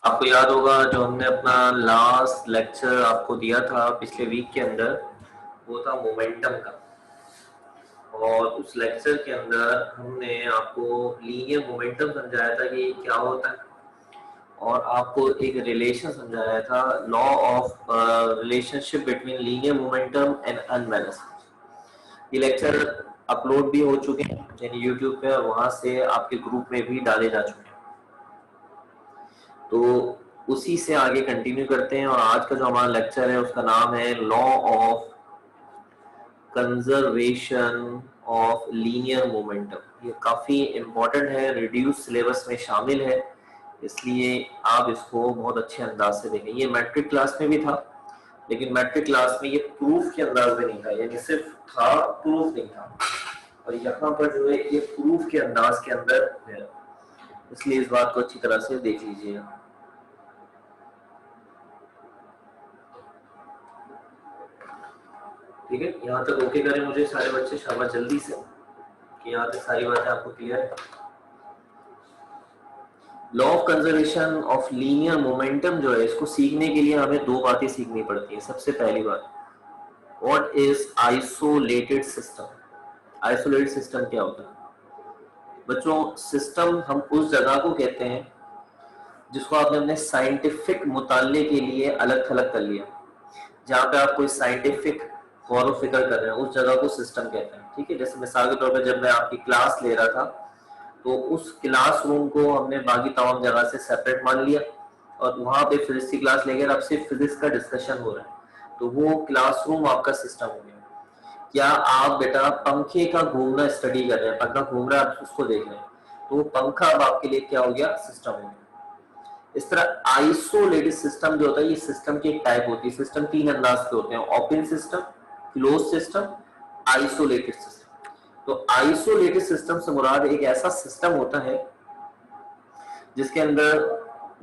आपको याद होगा जो हमने अपना लास्ट लेक्चर आपको दिया था पिछले वीक के अंदर, वो था मोमेंटम का। और उस लेक्चर के अंदर हमने आपको लीनियर मोमेंटम समझाया था कि क्या होता है, और आपको एक रिलेशन समझाया था, law of relationship between linear momentum and unbalance. ये लेक्चर अपलोड भी हो चुके हैं यानी यूट्यूब पे, और वहां से आपके ग्रुप में भी डाले जा चुके हैं। तो उसी से आगे कंटिन्यू करते हैं, और आज का जो हमारा लेक्चर है उसका नाम है law of conservation of linear momentum. ये काफी इंपॉर्टेंट है, रिड्यूस सिलेबस में शामिल है, इसलिए आप इसको बहुत अच्छे अंदाज से देखें। ये मैट्रिक क्लास में भी था, लेकिन मैट्रिक क्लास में ये प्रूफ के अंदाज में नहीं था, यानी सिर्फ था, प्रूफ नहीं था। और यहाँ पर जो है ये प्रूफ के अंदाज के अंदर है, इसलिए इस बात को अच्छी तरह से देख लीजिएगा। ठीक है, यहाँ तक ओके करें मुझे सारे बच्चे, शाबाश, जल्दी से, कि यहाँ तक सारी बातें आपको क्लियर है। Law of conservation of linear momentum जो है, इसको सीखने के लिए हमें दो बातें सीखनी पड़ती है। सबसे पहली बात, what is isolated system. Isolated system क्या होता है बच्चों? सिस्टम हम उस जगह को कहते हैं जिसको आपने अपने साइंटिफिक मुताले के लिए अलग थलग कर लिया। जहाँ पे आप कोई साइंटिफिक गौर व फिक्र कर रहे हैं, उस जगह को सिस्टम कहते हैं। ठीक है, जैसे मिसाल के तौर पर जब मैं आपकी क्लास ले रहा था, तो उस क्लास रूम को हमने बाकी तमाम जगह से सेपरेट मान लिया, और वहां पे फिजिक्स की क्लास लेकर अब सिर्फ फिजिक्स का डिस्कशन हो रहा है, तो वो क्लासरूम आपका सिस्टम हो गया। क्या आप बेटा पंखे का घूमना स्टडी कर रहे हैं, पंखा घूम रहा है, आप उसको देख रहे हैं, तो पंखा अब आपके लिए क्या हो गया? सिस्टम हो गया। इस तरह आइसोलेटेड सिस्टम जो होता है, ये सिस्टम की एक टाइप होती है। सिस्टम तीन अंदाज के होते हैं, open system, close system, isolated system. तो आइसोलेटेड सिस्टम से मुराद एक ऐसा सिस्टम होता है जिसके अंदर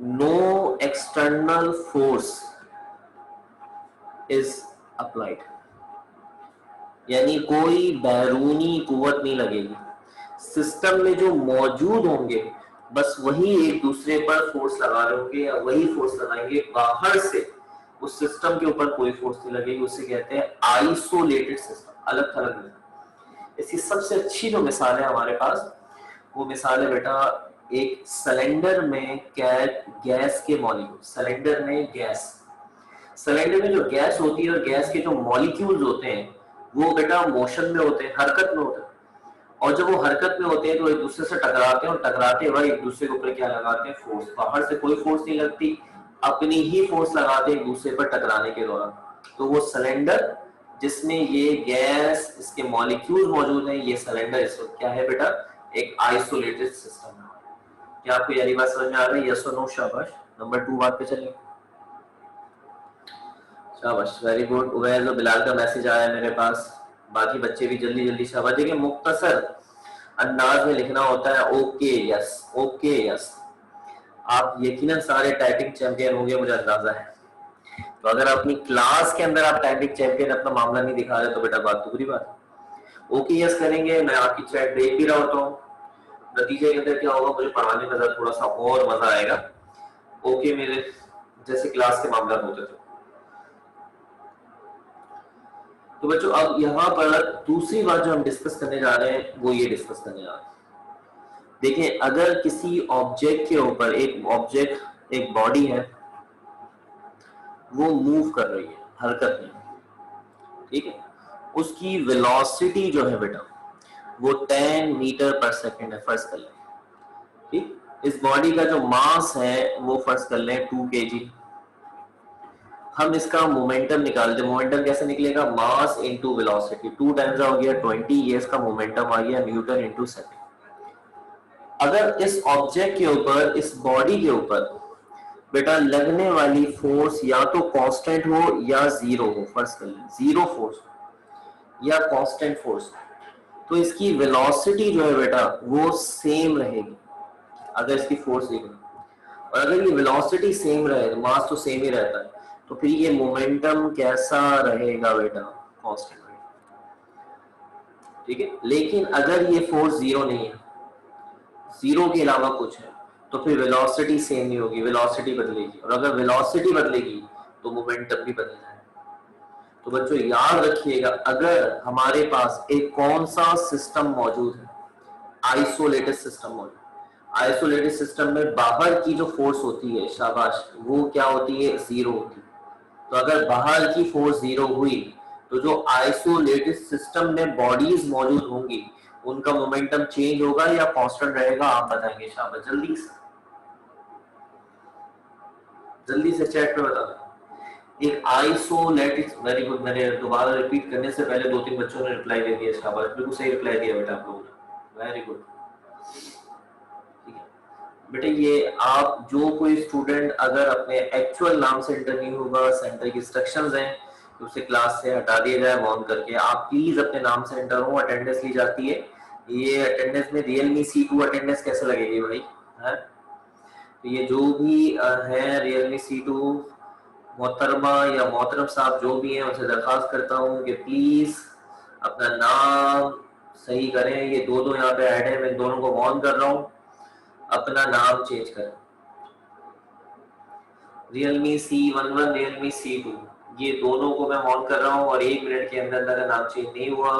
no external force is applied, यानी कोई बैरूनी कुव्वत नहीं लगेगी। सिस्टम में जो मौजूद होंगे बस वही एक दूसरे पर फोर्स लगा रहे होंगे, या वही फोर्स लगाएंगे, बाहर से उस सिस्टम के ऊपर कोई फोर्स नहीं लगेगी। उसे कहते हैं आइसोलेटेड सिस्टम, अलग थलग। इसकी सबसे अच्छी जो मिसाल है हमारे पास, वो मिसाल है बेटा एक सिलेंडर में गैस के मॉलिक्यूल। सिलेंडर में गैस, सिलेंडर में जो गैस होती है और गैस के जो मॉलिक्यूल्स होते हैं वो बेटा मोशन में होते हैं, हरकत में होते हैं। और जब वो हरकत में होते हैं तो एक दूसरे से टकराते हैं, और टकराते हुए एक दूसरे के ऊपर क्या लगाते हैं? फोर्स। बाहर से कोई फोर्स नहीं लगती, अपनी ही फोर्स लगाते हैं एक दूसरे पर टकराने के दौरान। तो वो सिलेंडर जिसमें ये गैस, इसके मॉलिक्यूल मौजूद हैं, ये सिलेंडर इस वक्त क्या है बेटा? एक आइसोलेटेड सिस्टम है। क्या आपको यारी बात समझ में आ रही है? यस और नो? शाबाश। नंबर 2 बात पे चलिए। शाबाश, वेरी गुड। उवैस और बिलाल का मैसेज आया है मेरे पास, बाकी बच्चे भी जल्दी जल्दी शाबाश। देखिए मुख्तसर अंदाज में लिखना होता है, ओके यस, ओके यस। आप यकीनन सारे टाइपिंग चैंपियन होंगे, मुझे अंदाजा है। तो अगर अपनी क्लास के अंदर आप टाइपिंग चैंपियन अपना मामला नहीं दिखा रहे तो बेटा बात तो बुरी बात है। ओके यस करेंगे, मैं आपकी चैट देख भी रहा होता हूँ, नतीजे के अंदर क्या होगा? मुझे पढ़ाने में थोड़ा सा और मजा आएगा। ओके मेरे जैसे क्लास के मामला होते थे। तो बच्चों अब यहाँ पर दूसरी बात जो हम डिस्कस करने जा रहे हैं वो ये डिस्कस करने जा रहे हैं, देखिए अगर किसी ऑब्जेक्ट के ऊपर, एक ऑब्जेक्ट, एक बॉडी है, वो मूव कर रही है, हरकत में, ठीक है, उसकी वेलोसिटी जो है बेटा वो 10 मीटर पर सेकेंड है, फर्ज कर लें। ठीक, इस बॉडी का जो मास है वो फर्ज कर लें 2 kg। हम इसका मोमेंटम निकालते हैं। मोमेंटम कैसे निकलेगा? मास इनटू वेलोसिटी, 2 टाइम्स हो गया 20, ये इसका मोमेंटम आ गया न्यूटन इनटू सेकंड। अगर इस ऑब्जेक्ट के ऊपर, इस बॉडी के ऊपर बेटा लगने वाली फोर्स या तो कांस्टेंट हो या जीरो हो, फर्ज कर लें जीरो फोर्स या कांस्टेंट फोर्स, तो इसकी वेलोसिटी जो है बेटा वो सेम रहेगी। अगर इसकी फोर्स जीरो, और अगर ये वेलोसिटी सेम रहे, मास तो सेम ही रहता है, तो फिर ये मोमेंटम कैसा रहेगा बेटा? कांस्टेंट रहेगा। ठीक है, लेकिन अगर ये फोर्स जीरो नहीं है, जीरो के अलावा कुछ है, तो फिर वेलोसिटी सेम नहीं होगी, वेलोसिटी बदलेगी, और अगर वेलोसिटी बदलेगी तो मोमेंटम भी बदल जाएगा। तो बच्चों याद रखिएगा, अगर हमारे पास एक कौन सा सिस्टम मौजूद है, आइसोलेटेड सिस्टम मौजूद, आइसोलेटेड सिस्टम में बाहर की जो फोर्स होती है, शाबाश, वो क्या होती है, जीरो होती है। तो अगर बाहर की फोर्स जीरो हुई तो जो आइसोलेटेड सिस्टम में बॉडीज मौजूद होंगी उनका मोमेंटम चेंज होगा या कांस्टेंट रहेगा, आप बताएंगे, शाबाश, जल्दी से चैट पे बता दो। एक आइसोलेटेड, वेरी गुड, मैंने दोबारा रिपीट करने से पहले 2-3 बच्चों ने रिप्लाई दे दिया, शाबाश, बिल्कुल सही रिप्लाई दिया बेटा आप लोगों ने, वेरी गुड। बेटा ये आप जो कोई स्टूडेंट अगर अपने एक्चुअल नाम से एंटर नहीं होगा, सेंटर की इंस्ट्रक्शंस हैं तो उसे क्लास से हटा दिया जाए वार्न करके। आप प्लीज अपने नाम से एंटर हो, अटेंडेंस ली जाती है। ये अटेंडेंस में रियलमी C2 अटेंडेंस कैसे लगेगी भाई, है? तो ये जो भी है रियलमी C2 मोहतरमा या मोहतरम साहब जो भी हैं, उनसे दरख्वास्त करता हूँ कि प्लीज अपना नाम सही करें। ये दो यहाँ पे ऐड है, मैं दोनों को वार्न कर रहा हूँ, अपना नाम चेंज करें। रियलमी C11, रियलमी C2, ये दोनों को मैं ऑन कर रहा हूँ, और 1 मिनट के अंदर अगर नाम चेंज नहीं हुआ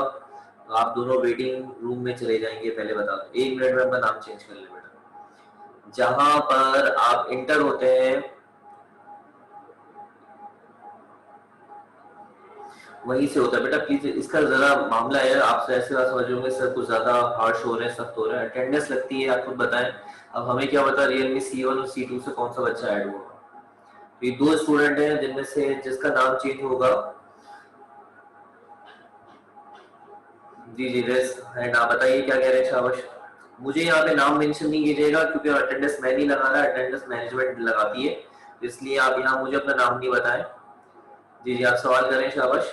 तो आप दोनों वेटिंग रूम में चले जाएंगे। पहले बता दो, 1 मिनट में अपना नाम चेंज कर ले बेटा। जहां पर आप इंटर होते हैं वहीं से होता है बेटा, प्लीज इसका जरा मामला है, आप ऐसे बात समझ होंगे सर कुछ ज्यादा हार्श हो रहे हैं, सख्त हो रहे हैं, अटेंडेंस लगती है, आप खुद बताएं। अब हमें क्या पता रियलमी C1 और C2 से कौन सा बच्चा ऐड हुआ। ये 2 स्टूडेंट हैं जिनमें से जिसका नाम चेंज होगा, जी जी रेस हैंड, आप बताइए क्या कह रहे हैं, शाबाश। मुझे यहाँ पे नाम मेंशन नहीं कीजिएगा क्योंकि अटेंडेंस मैं नहीं लगा रहा, अटेंडेंस मैनेजमेंट लगाती है, इसलिए आप यहाँ मुझे अपना नाम नहीं बताएं। जी जी आप सवाल करें, शाबाश।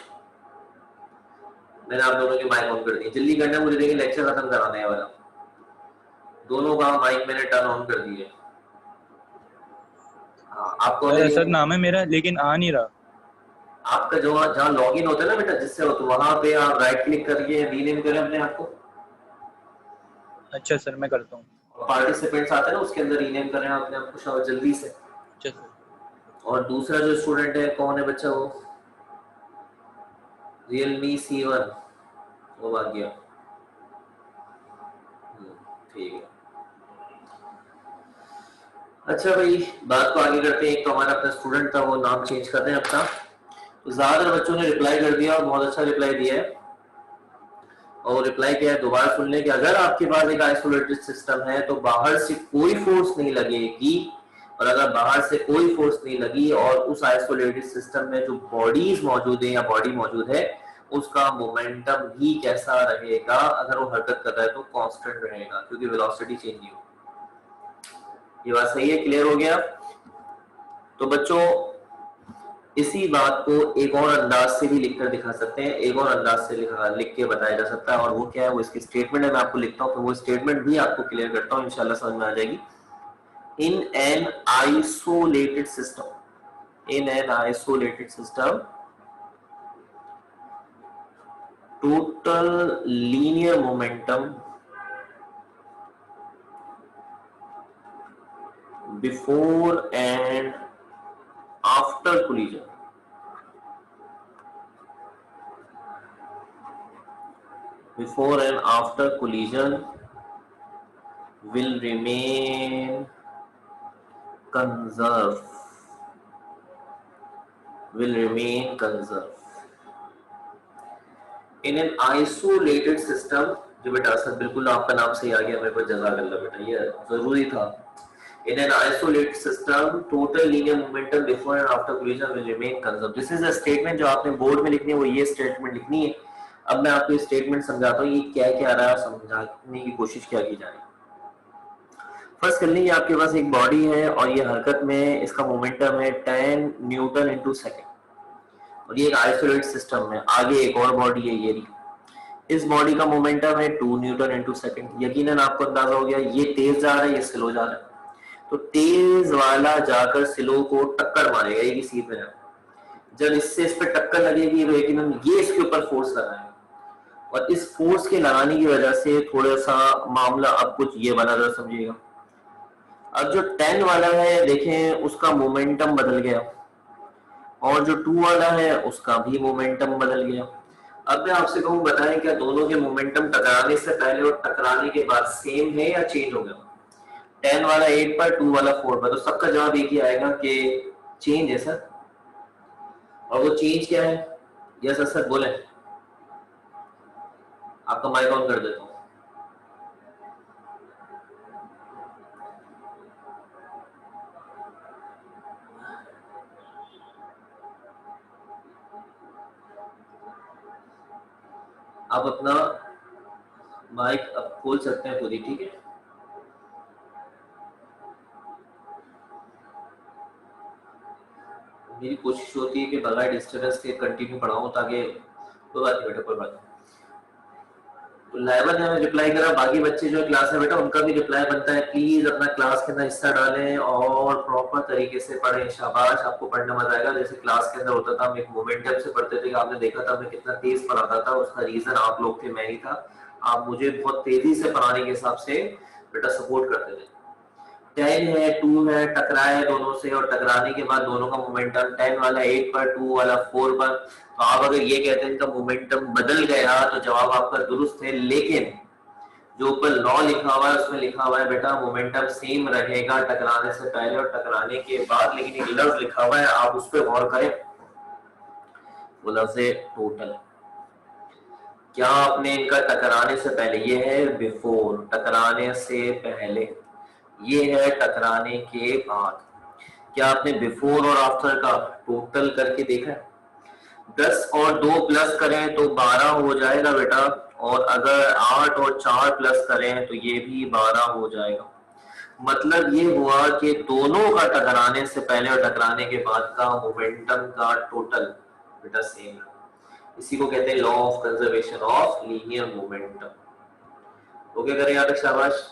मैंने आप दोनों की माइक ऑन कर दी, जल्दी करना, मुझे देखिए लेक्चर खत्म कराना है वाला। दोनों का माइक मैंने टर्न ऑन कर दिए। हाँ, आपको सर नाम है मेरा लेकिन आ नहीं रहा। आपका जो जहाँ लॉग इन होता है ना बेटा, जिससे हो तो वहां पे आप राइट क्लिक करके रीनेम करें अपने आप को। अच्छा सर मैं करता हूँ। पार्टिसिपेंट्स आते हैं ना, उसके अंदर रीनेम करें अपने आप को, शाबाश, जल्दी से। अच्छा सर। और दूसरा जो स्टूडेंट है कौन है बच्चा, वो रियलमी C1, वो आ गया, ठीक है। अच्छा भाई, बात को आगे करते हैं। एक तो हमारा अपना स्टूडेंट था, वो नाम चेंज करते हैं अपना, तो ज्यादातर बच्चों ने रिप्लाई कर दिया और बहुत अच्छा रिप्लाई दिया है। और रिप्लाई किया है, दोबारा सुन लें कि अगर आपके पास एक आइसोलेटेड सिस्टम है तो बाहर से कोई फोर्स नहीं लगेगी, और अगर बाहर से कोई फोर्स नहीं लगी और उस आइसोलेटेड सिस्टम में जो बॉडीज मौजूद है या बॉडी मौजूद है उसका मोमेंटम भी कैसा रहेगा, अगर वो हरकत कर रहा है तो कांस्टेंट रहेगा, क्योंकि वेलोसिटी चेंज नहीं होगी। ये बात सही है, क्लियर हो गया? तो बच्चों इसी बात को एक और अंदाज से भी लिखकर दिखा सकते हैं, एक और अंदाज से लिख के बताया जा सकता है, और वो क्या है, वो इसकी स्टेटमेंट है, मैं आपको लिखता हूँ, तो वो स्टेटमेंट भी आपको क्लियर करता हूँ, इंशाल्लाह समझ में आ जाएगी। In an isolated system, in an isolated system, total linear momentum before and after collision will remain conserved, in an isolated system। जो बेटा सर बिल्कुल आपका नाम सही आ गया मेरे को, जज़ाकल्लाह बेटा, ये जरूरी था। In an isolated system, total linear momentum before and after collision will remain conserved. This is a statement जो आपने बोर्ड में लिखनी है, वो ये स्टेटमेंट लिखनी है। अब मैं आपको ये स्टेटमेंट समझाता हूँ, ये क्या क्या आ रहा है, समझाने की कोशिश क्या की जा रही है। फर्स्ट कर लीजिए, आपके पास एक बॉडी है और ये हरकत में, इसका मोमेंटम है 10 न्यूटन इंटू सेकेंड, और ये एक आइसोलेटेड सिस्टम है। आगे एक और बॉडी है, ये इस बॉडी का मोमेंटम है 2 न्यूटन इंटू सेकेंड। यकीनन आपको अंदाजा हो गया, ये तेज जा रहा है, ये स्लो जा रहा है, तो तेज वाला जाकर स्लो को टक्कर मारेगा, एक ही सीट में। जब इससे इस पर टक्कर लगेगी तो यकीनन ये इसके ऊपर फोर्स लगाएगा, और इस फोर्स के लगाने की वजह से थोड़ा सा मामला अब कुछ ये बना, जरा समझिएगा। अब जो 10 वाला है देखें उसका मोमेंटम बदल गया, और जो 2 वाला है उसका भी मोमेंटम बदल गया। अब मैं आपसे कहूं बताएं क्या दोनों के मोमेंटम टकराने से पहले और टकराने के बाद सेम है या चेंज हो गया? 10 वाला 8 पर, 2 वाला 4 पर, तो सबका जवाब एक ही आएगा कि चेंज है सर। और वो चेंज क्या है? यस सर बोले। आपका माइक ऑन कर देता हूँ। आप अपना माइक अब खोल सकते हैं खुद ही, ठीक है? मेरी कोशिश होती है कि बगैर डिस्टर्बेंस के कंटिन्यू पढ़ाऊं, ताकि कोई बात नहीं बेटा, कोई बात नहीं। तो लाइवा ने हमें रिप्लाई करा, बाकी बच्चे जो क्लास में बेटा उनका भी रिप्लाई बनता है, प्लीज अपना क्लास के अंदर हिस्सा डालें और प्रॉपर तरीके से पढ़ें। शाबाश, आपको पढ़ना मजा आएगा। जैसे क्लास के अंदर होता था, हम एक मोमेंटम से पढ़ते थे, आपने देखा था मैं कितना तेज पढ़ाता था, उसका रीजन आप लोग थे, मैं ही था। आप मुझे बहुत तेजी से पढ़ाने के हिसाब से बेटा सपोर्ट करते थे। 10 है, 2 है, टकराए दोनों से, और टकराने के बाद दोनों का मोमेंटम 10 वाला 8 पर, 2 वाला 4 पर। तो आप अगर ये कहते हैं इनका मोमेंटम बदल गया तो जवाब आपका दुरुस्त है, लेकिन जो ऊपर लॉ लिखा हुआ है उसमें लिखा हुआ है बेटा मोमेंटम सेम रहेगा टकराने से पहले और टकराने के बाद, लेकिन एक लफ्ज लिखा हुआ है, आप उस पर गौर करें, वो लफ्ज है टोटल। क्या आपने इनका टकराने से पहले, ये है बिफोर, टकराने से पहले, ये है टकराने के बाद, क्या आपने बिफोर और आफ्टर का टोटल करके देखा है? 10 और 2 प्लस करें तो 12 हो जाएगा बेटा, और अगर 8 और 4 प्लस करें तो ये भी 12 हो जाएगा। मतलब ये हुआ कि दोनों का टकराने से पहले और टकराने के बाद का मोमेंटम का टोटल बेटा सेम है। इसी को कहते हैं law of conservation of linear momentum. Okay करें यहाँ तक, शाबाश।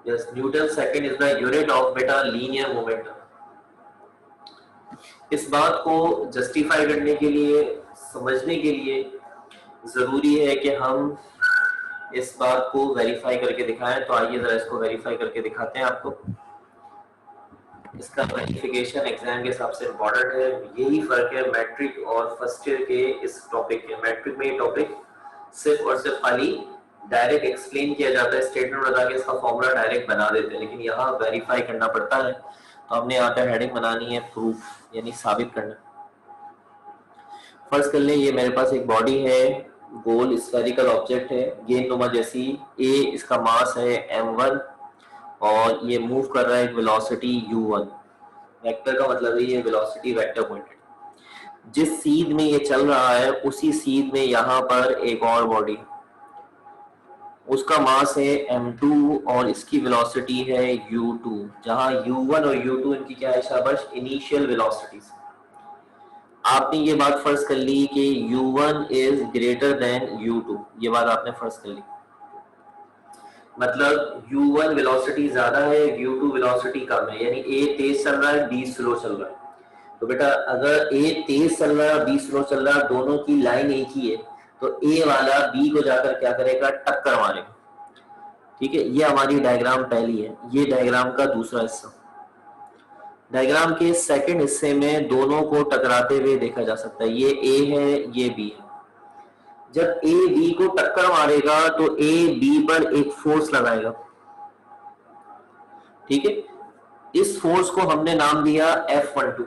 Yes, Newton second is the unit of beta linear momentum. इस बात को जस्टिफाई करने के लिए, समझने के लिए जरूरी है कि हम इस बात को वेरीफाई करके दिखाएं। तो आइए जरा इसको वेरीफाई करके दिखाते हैं आपको। इसका वेरिफिकेशन एग्जाम के हिसाब से इम्पोर्टेंट है। यही फर्क है मैट्रिक और फर्स्ट ईयर के इस टॉपिक के। मैट्रिक में ये टॉपिक सिर्फ और सिर्फ खाली डायरेक्ट एक्सप्लेन किया जाता है, स्टेटमेंट बता के इसका फॉर्मूला डायरेक्ट बना देते हैं, लेकिन यहाँ वेरीफाई करना पड़ता है। तो हमने यहाँ पे हेडिंग बनानी है प्रूफ, यानी साबित करना। फर्स्ट कर ले, ये मेरे पास एक बॉडी है, गोल स्फेरिकल ऑब्जेक्ट है, गेंदनुमा जैसी, ए इसका मास है m1, और ये मूव कर रहा है एक वेलोसिटी u1। वेक्टर का मतलब है ये वेलोसिटी वेक्टर पॉइंटेड। जिस सीध में ये चल रहा है उसी सीध में यहाँ पर एक और बॉडी, उसका मास है m2 और इसकी वेलोसिटी है u2, जहां u1 और u2 इनकी क्या है शाबाश, इनिशियल वेलोसिटीज। आपने ये बात फर्ज कर ली कि u1 is greater than u2, ये बात आपने फर्ज कर ली। मतलब u1 वेलोसिटी ज्यादा है, u2 वेलोसिटी कम है, यानी a तेज चल रहा है, b स्लो चल रहा है। तो बेटा अगर a तेज चल रहा है, b स्लो चल रहा है, दोनों की लाइन एक ही है, तो a वाला b को जाकर क्या करेगा, टक्कर मारेगा। ठीक है, ये हमारी डायग्राम पहली है। ये डायग्राम का दूसरा हिस्सा। डायग्राम के सेकंड हिस्से में दोनों को टकराते हुए देखा जा सकता है। ये a है, ये b है। जब a b को टक्कर मारेगा तो a b पर एक फोर्स लगाएगा। ठीक है, इस फोर्स को हमने नाम दिया F12।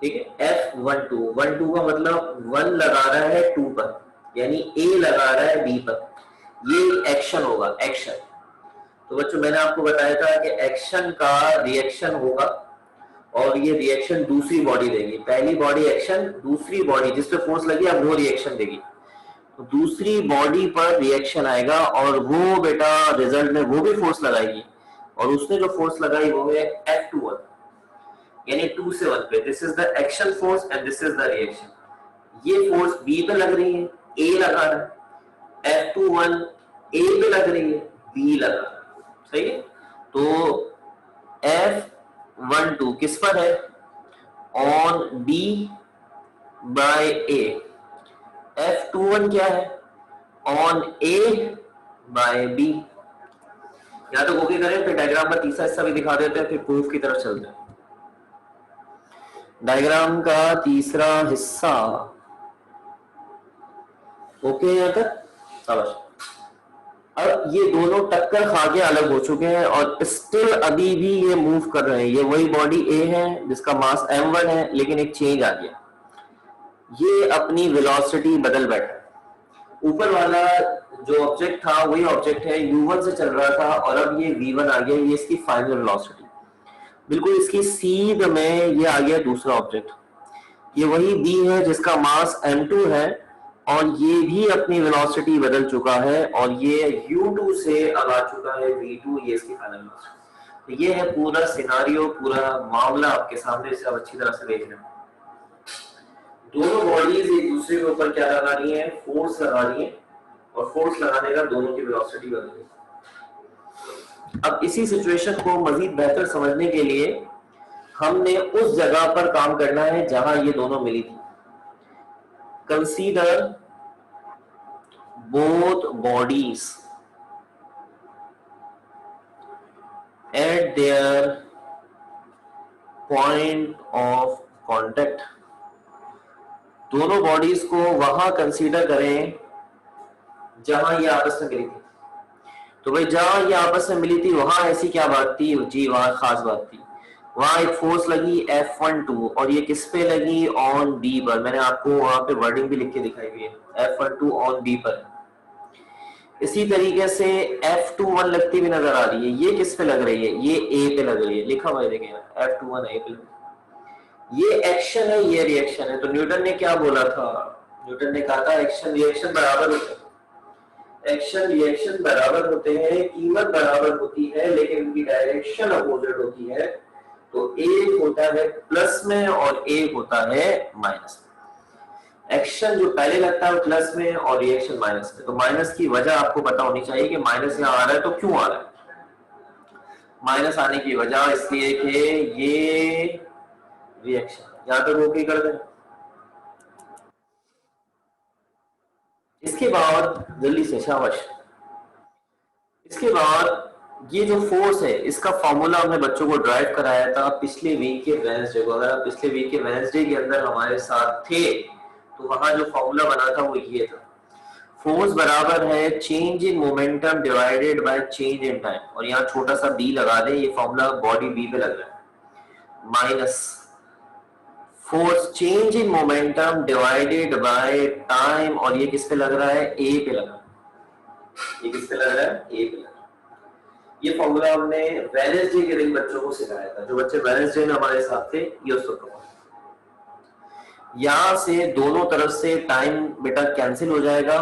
ठीक है, F12, 12 का मतलब 1 लगा रहा है 2 पर, यानी a लगा रहा है b पर। ये एक्शन होगा, एक्शन। तो बच्चों मैंने आपको बताया था कि एक्शन का रिएक्शन होगा, और ये रिएक्शन दूसरी बॉडी देगी। पहली बॉडी एक्शन, दूसरी बॉडी जिस पे फोर्स लगी अब वो रिएक्शन देगी। तो दूसरी बॉडी पर रिएक्शन आएगा और वो बेटा रिजल्ट में वो भी फोर्स लगाएगी, और उसने जो फोर्स लगाई वो है F21, यानी 2 से 1 पे। This is the action force and this is the reaction. ये फोर्स B पे लग रही है, A लगा रहा है, F21 A पे लग रही है, B लगा रहा है। सही है, तो F12 किस पर है, on B bye A. F21 क्या है? On A by B. या तो ओके करें, फिर डायग्राम का तीसरा हिस्सा भी दिखा देते हैं, फिर प्रूफ की तरफ चलते हैं। डायग्राम का तीसरा हिस्सा ओके यहाँ तक? शाबाश। अब ये दोनों टक्कर खा के अलग हो चुके हैं और स्टिल अभी भी ये मूव कर रहे हैं। ये वही बॉडी ए है जिसका मास m1 है, लेकिन एक चेंज आ गया, ये अपनी वेलोसिटी बदल बैठा। ऊपर वाला जो ऑब्जेक्ट था वही ऑब्जेक्ट है, u1 से चल रहा था और अब ये v1 आ गया, ये इसकी फाइनल वेलोसिटी। बिल्कुल इसकी सीध में ये आ गया दूसरा ऑब्जेक्ट, ये वही b है जिसका मास m2 है और ये भी अपनी वेलोसिटी बदल चुका है और ये u2 से अब आ चुका है v2, ये इसकी फाइनल वेलोसिटी। तो ये है पूरा सिनारियो, पूरा मामला आपके सामने, इसे आप अच्छी तरह से देख रहे हैं। दोनों बॉडीज एक दूसरे के ऊपर क्या लगा रही है? फोर्स लगा रही है और फोर्स लगाने का दोनों की वेलोसिटी बदल गई। अब इसी सिचुएशन को मजीद बेहतर समझने के लिए हमने उस जगह पर काम करना है जहां ये दोनों मिली थी। Consider both bodies at their point of contact। दोनों बॉडीज को वहां कंसीडर करें जहां ये आपस में मिली थी। तो भाई जहां ये आपस में मिली थी वहां ऐसी क्या बात थी जी? वहां खास बात थी, वहां एक फोर्स लगी F12 और ये किस पे लगी? ऑन बी पर। मैंने आपको वहां पे वर्डिंग भी लिख के दिखाई हुई है, F12 ऑन बी पर। इसी तरीके से F21 लगती भी नजर आ रही है, ये किस पे लग रही है? ये ए पे लग रही है, लिखा हुआ है देखिए F21 ए पे लग रही है। ये एक्शन है, ये रिएक्शन है। तो न्यूटन ने क्या बोला था? न्यूटन ने कहा था एक्शन रिएक्शन बराबर होते हैं, एक्शन रिएक्शन बराबर होते हैं, कीमत बराबर होती है, लेकिन उनकी डायरेक्शन अपोजिट होती है। तो एक होता है प्लस में और एक होता है माइनस में। एक्शन जो पहले लगता है वो प्लस में और रिएक्शन माइनस में। तो माइनस की वजह आपको पता होनी चाहिए कि माइनस यहाँ आ रहा है तो क्यों आ रहा है। माइनस आने की वजह इसलिए कि ये रिएक्शन। यहां तक ओके कर दें। इसके बाद जल्दी से शाबाश। इसके बाद ये जो फोर्स है इसका फॉर्मूला हमने बच्चों को ड्राइव कराया था पिछले वीक के वेडनेसडे को। अगर आप पिछले वीक के वेडनेसडे के अंदर हमारे साथ थे तो वहां जो फॉर्मूला बना था वो ये था, फोर्स बराबर है change in momentum divided by change in time. और यहाँ छोटा सा बी लगा दे, ये फॉर्मूला बॉडी बी पे लग रहा है, minus force change in momentum divided by time. और ये किस पे लग रहा है? ए पे लग रहा है। ये किस पे लग रहा है? ए पे लग रहा है। ये फॉर्मूला हमने वेडनेसडे के दिन बच्चों को सिखाया था। जो बच्चे वेडनेसडे में हमारे साथ थे ये उसको यहां से दोनों तरफ से टाइम बेटा कैंसिल हो जाएगा।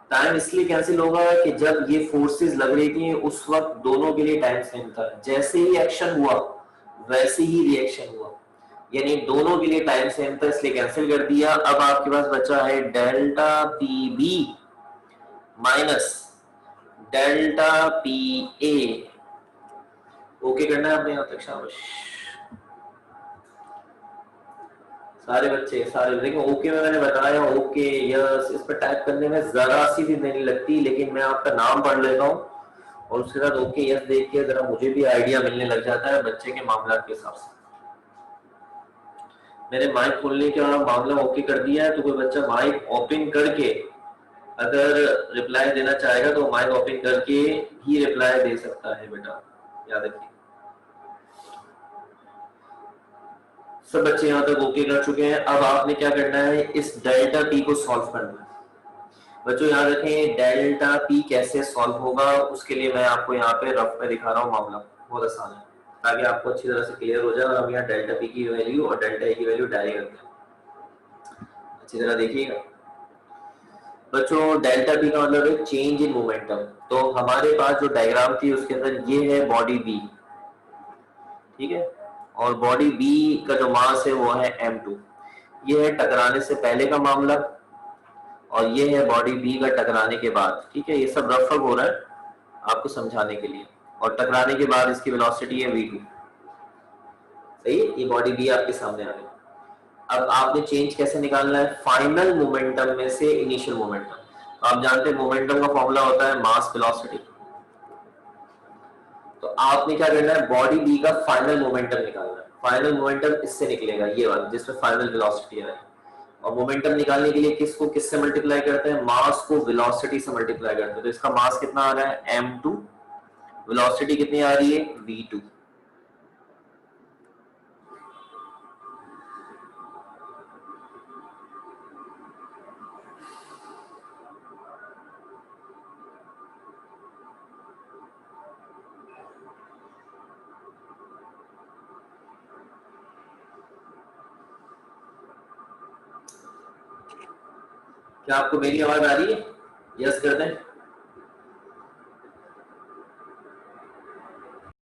टाइम इसलिए कैंसिल होगा कि जब ये फोर्सेस लग रही थी उस वक्त दोनों के लिए टाइम सेम था। जैसे ही एक्शन हुआ वैसे ही रिएक्शन हुआ, यानी दोनों के लिए टाइम सेम था, इसलिए कैंसिल कर दिया। अब आपके पास बचा है delta P B minus delta P A. Okay करना है आपने यहां तक? शाबाश सारे बच्चे, सारे। देखो ओके में मैंने बताया ओके यस, इस पर टाइप करने में जरा सी भी नहीं लगती, लेकिन मैं आपका नाम पढ़ लेता हूँ और उसके साथ ओके यस देख के जरा मुझे भी आइडिया मिलने लग जाता है बच्चे के मामला के हिसाब से। मैंने माइक खोलने का मामला ओके कर दिया है, तो कोई बच्चा माइक ओपन करके अगर रिप्लाई देना चाहेगा तो माइक ओपन करके ही रिप्लाई दे सकता है बेटा, याद रखिए। सब बच्चे यहाँ तक ओके कर चुके हैं। अब आपने क्या करना है? इस डेल्टा पी को सॉल्व करना है। बच्चों याद रखें डेल्टा पी कैसे सॉल्व होगा, उसके लिए मैं आपको यहाँ पे रफ में दिखा रहा हूँ। मामला बहुत आसान है ताकि आपको अच्छी तरह से क्लियर हो जाए। हम यहाँ डेल्टा पी की वैल्यू और डेल्टा ए की वैल्यू डायरी करते हैं, अच्छी तरह देखिएगा बच्चों। डेल्टा पी का मतलब है चेंज इन मोमेंटम। तो हमारे पास जो डायग्राम थी उसके अंदर ये है बॉडी बी, ठीक है, और बॉडी बी का जो मास है वो है m2। ये है टकराने से पहले का मामला और ये है बॉडी बी का टकराने के बाद, ठीक है। ये सब रफ हो रहा है आपको समझाने के लिए। और टकराने के बाद इसकी वेलोसिटी है v2, सही है। ये बॉडी बी आपके सामने आ गई। अब आपने चेंज कैसे निकालना है, फाइनल मोमेंटम में से इनिशियल मोमेंटम। तो आप जानते हैं मोमेंटम का फॉर्मूला होता है मास वेलोसिटी। तो आपने क्या करना है, बॉडी बी का फाइनल मोमेंटम निकालना है। फाइनल मोमेंटम इससे निकलेगा, ये वाला जिसमें फाइनल वेलोसिटी है। और मोमेंटम निकालने के लिए किसको किससे मल्टीप्लाई करते हैं, मास को वेलोसिटी से मल्टीप्लाई करते हैं। तो इसका मास कितना आ रहा है m2, वेलोसिटी कितनी आ रही है v2। क्या आपको मेरी आवाज आ रही है, यस कर दें।